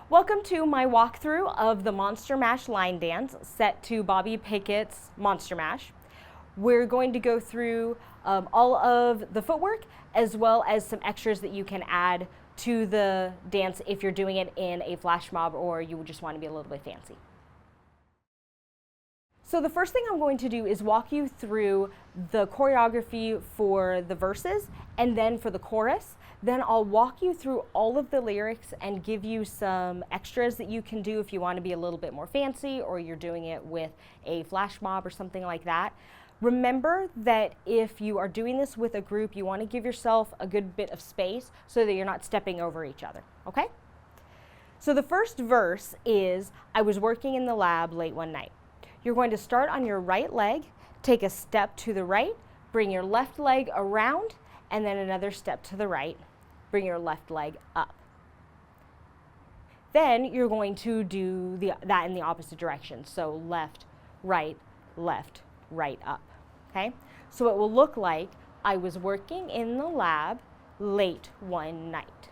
Welcome to my walkthrough of the Monster Mash line dance set to Bobby Pickett's Monster Mash. We're going to go through all of the footwork as well as some extras that you can add to the dance if you're doing it in a flash mob or you just want to be a little bit fancy. So the first thing I'm going to do is walk you through the choreography for the verses and then for the chorus. Then I'll walk you through all of the lyrics and give you some extras that you can do if you want to be a little bit more fancy or you're doing it with a flash mob or something like that. Remember that if you are doing this with a group, you want to give yourself a good bit of space so that you're not stepping over each other, okay? So the first verse is, I was working in the lab late one night. You're going to start on your right leg, take a step to the right, bring your left leg around, and then another step to the right, bring your left leg up. Then you're going to do that in the opposite direction. So left, right, up, okay? So it will look like I was working in the lab late one night.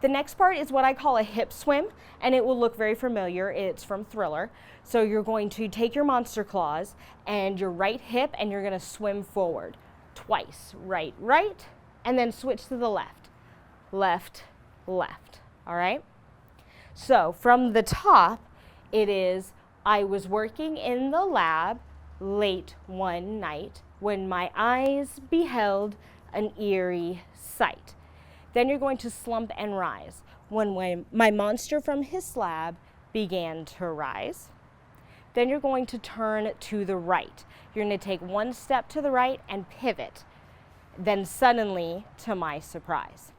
The next part is what I call a hip swim, and it will look very familiar. It's from Thriller. So you're going to take your monster claws and your right hip and you're going to swim forward twice. Right, and then switch to the left. Left, all right? So from the top, it is, I was working in the lab late one night when my eyes beheld an eerie sight. Then you're going to slump and rise. When my monster from his slab began to rise. Then you're going to turn to the right. You're going to take one step to the right and pivot. Then suddenly, to my surprise.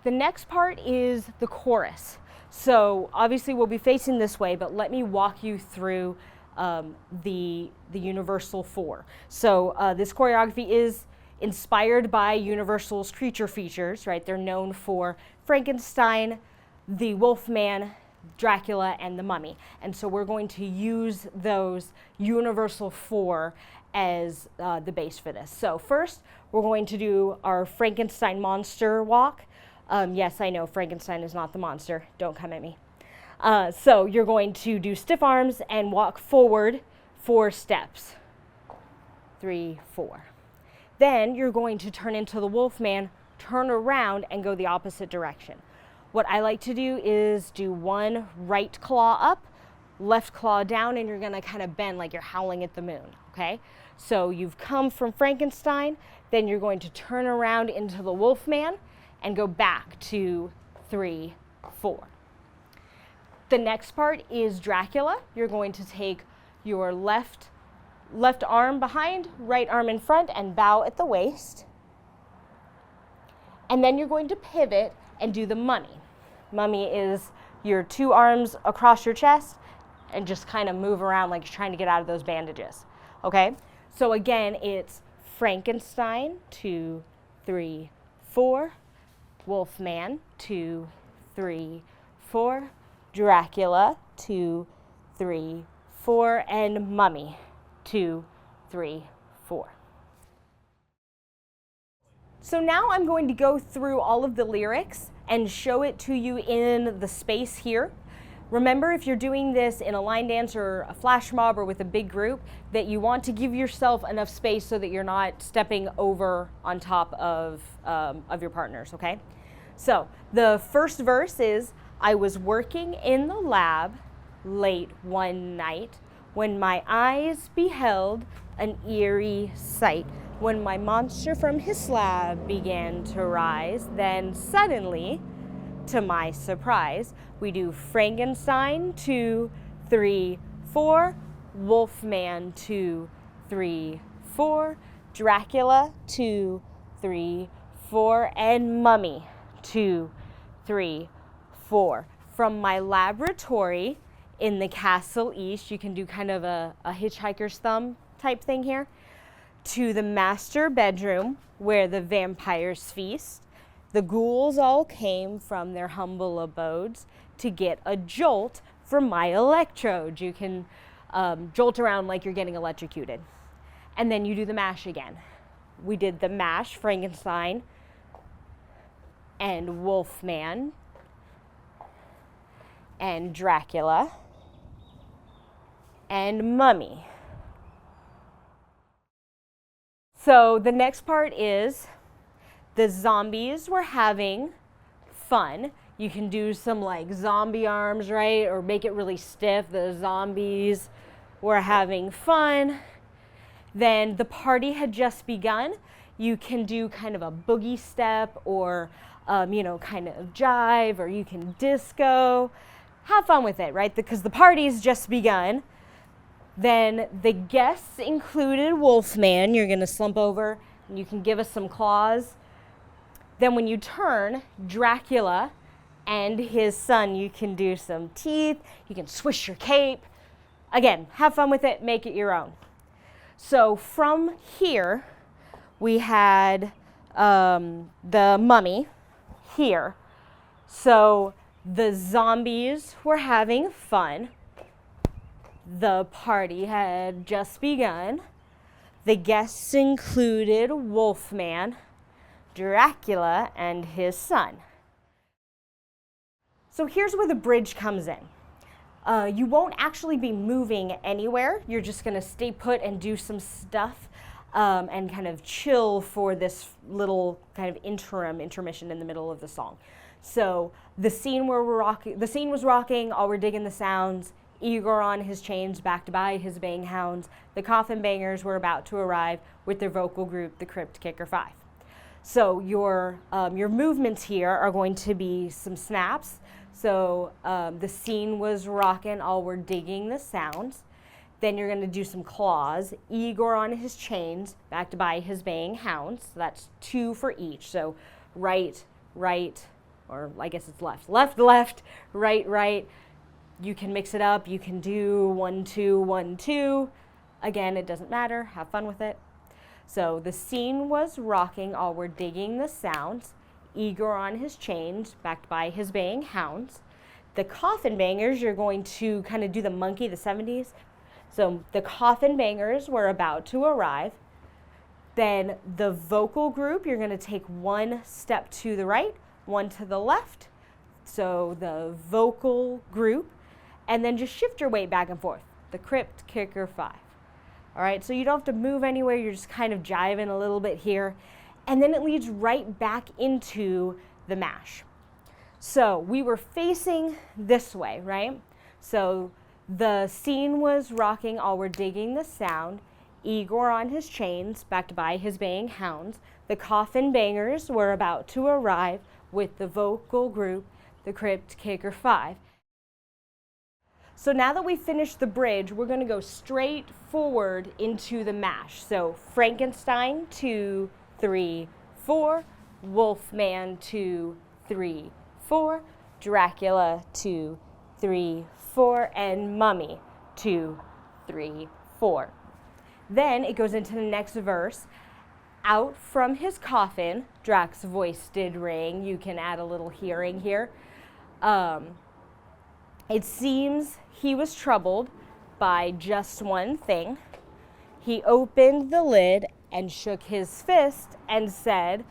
The next part is the chorus. So obviously we'll be facing this way, but let me walk you through the Universal 4. So this choreography is inspired by Universal's creature features, right? They're known for Frankenstein, the Wolfman, Dracula, and the Mummy. And so we're going to use those Universal 4 as the base for this. So first, we're going to do our Frankenstein monster walk. Yes, I know Frankenstein is not the monster. Don't come at me. So you're going to do stiff arms and walk forward 4 steps. 3, 4. Then you're going to turn into the Wolfman, turn around, and go the opposite direction. What I like to do is do one right claw up, left claw down, and you're going to kind of bend like you're howling at the moon, okay? So you've come from Frankenstein, then you're going to turn around into the Wolfman and go back to 3, 4. The next part is Dracula. You're going to take your left arm behind, right arm in front, and bow at the waist. And then you're going to pivot and do the mummy. Mummy is your 2 arms across your chest and just kind of move around like you're trying to get out of those bandages, okay? So again, it's Frankenstein, 2, 3, 4, Wolfman, 2, 3, 4, Dracula, 2, 3, 4, and Mummy, 2, 3, 4. So now I'm going to go through all of the lyrics and show it to you in the space here. Remember, if you're doing this in a line dance or a flash mob or with a big group, that you want to give yourself enough space so that you're not stepping over on top of your partners, okay? So the first verse is, I was working in the lab late one night when my eyes beheld an eerie sight. When my monster from his slab began to rise, then suddenly, to my surprise, we do Frankenstein, 2, 3, 4, Wolfman, 2, 3, 4, Dracula, 2, 3, 4, and Mummy, 2, 3, 4. From my laboratory in the castle east, you can do kind of a hitchhiker's thumb type thing here, to the master bedroom where the vampires feast. The ghouls all came from their humble abodes to get a jolt from my electrode. You can jolt around like you're getting electrocuted. And then you do the mash again. We did the mash, Frankenstein, and Wolfman and Dracula and Mummy. So the next part is the zombies were having fun. You can do some like zombie arms, right? Or make it really stiff. The zombies were having fun. Then the party had just begun. You can do kind of a boogie step or, kind of jive, or you can disco. Have fun with it, right? Because the party's just begun. Then the guests included Wolfman. You're gonna slump over and you can give us some claws. Then when you turn, Dracula and his son, you can do some teeth. You can swish your cape. Again, have fun with it, make it your own. So from here, we had the mummy here. So the zombies were having fun. The party had just begun. The guests included Wolfman, Dracula, and his son. So here's where the bridge comes in. You won't actually be moving anywhere. You're just gonna stay put and do some stuff and kind of chill for this little kind of intermission in the middle of the song. So the scene was rocking, all we're digging the sounds. Igor on his chains, backed by his bang hounds. The coffin bangers were about to arrive with their vocal group, the Crypt Kicker 5. So your movements here are going to be some snaps. So the scene was rocking, all we're digging the sounds. Then you're gonna do some claws. Igor on his chains, backed by his baying hounds. So that's 2 for each. So right, or I guess it's left, right. You can mix it up. You can do 1, 2, 1, 2. Again, it doesn't matter. Have fun with it. So the scene was rocking, all we're digging the sounds. Igor on his chains, backed by his baying hounds. The coffin bangers, you're going to kind of do the monkey, the 70s. So the coffin bangers were about to arrive. Then the vocal group, you're going to take 1 step to the right, 1 to the left. So the vocal group, and then just shift your weight back and forth. The Crypt Kicker 5. All right, so you don't have to move anywhere. You're just kind of jiving a little bit here. And then it leads right back into the mash. So we were facing this way, right? So the scene was rocking, all we're digging the sound. Igor on his chains, backed by his baying hounds. The coffin bangers were about to arrive with the vocal group, the Crypt Kicker 5. So now that we've finished the bridge, we're going to go straight forward into the mash. So Frankenstein, 2, 3, 4. Wolfman, 2, 3, 4. Dracula, 2, 3, 4. And Mummy, 2, 3, 4. Then it goes into the next verse. Out from his coffin, Drac's voice did ring. You can add a little hearing here. It seems he was troubled by just one thing. He opened the lid and shook his fist and said,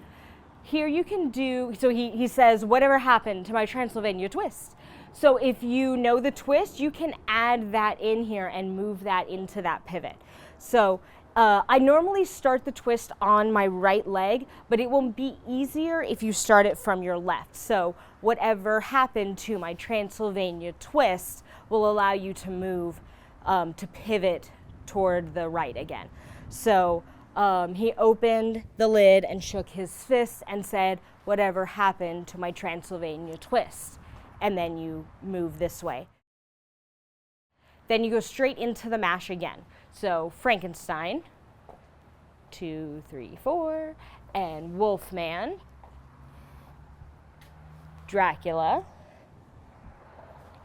here you can do, so he says, whatever happened to my Transylvania twist? So if you know the twist, you can add that in here and move that into that pivot. So I normally start the twist on my right leg, but it will be easier if you start it from your left. So whatever happened to my Transylvania twist will allow you to move, to pivot toward the right again. So he opened the lid and shook his fist and said, whatever happened to my Transylvania twist? And then you move this way. Then you go straight into the mash again. So Frankenstein, 2, 3, 4, and Wolfman, Dracula,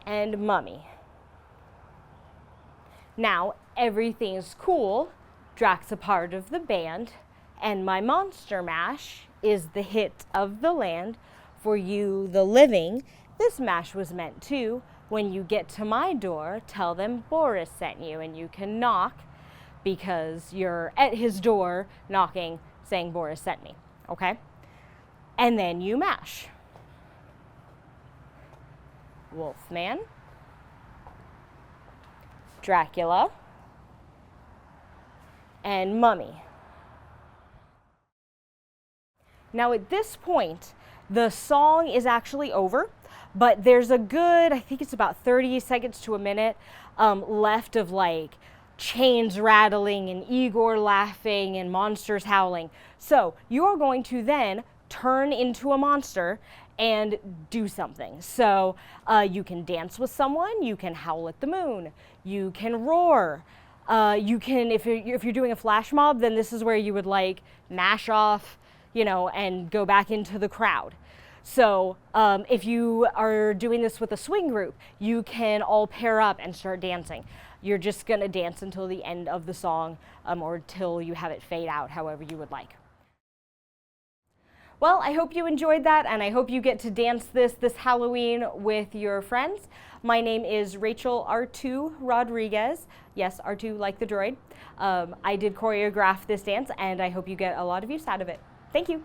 and Mummy. Now everything's cool. Drac's a part of the band, and my monster mash is the hit of the land. For you, the living, this mash was meant to. When you get to my door, tell them Boris sent you, and you can knock because you're at his door knocking, saying Boris sent me, okay? and then you mash. Wolfman, Dracula, and Mummy. Now at this point, the song is actually over, but there's a good, I think it's about 30 seconds to a minute left of like chains rattling and Igor laughing and monsters howling. So you're going to then turn into a monster and do something. So you can dance with someone, you can howl at the moon, you can roar, you can, if you're doing a flash mob, then this is where you would like mash off, you know, and go back into the crowd. So if you are doing this with a swing group, you can all pair up and start dancing. You're just gonna dance until the end of the song or until you have it fade out, however you would like. Well, I hope you enjoyed that, and I hope you get to dance this Halloween with your friends. My name is Rachel R2 Rodriguez. Yes, R2 like the droid. I did choreograph this dance, and I hope you get a lot of use out of it. Thank you.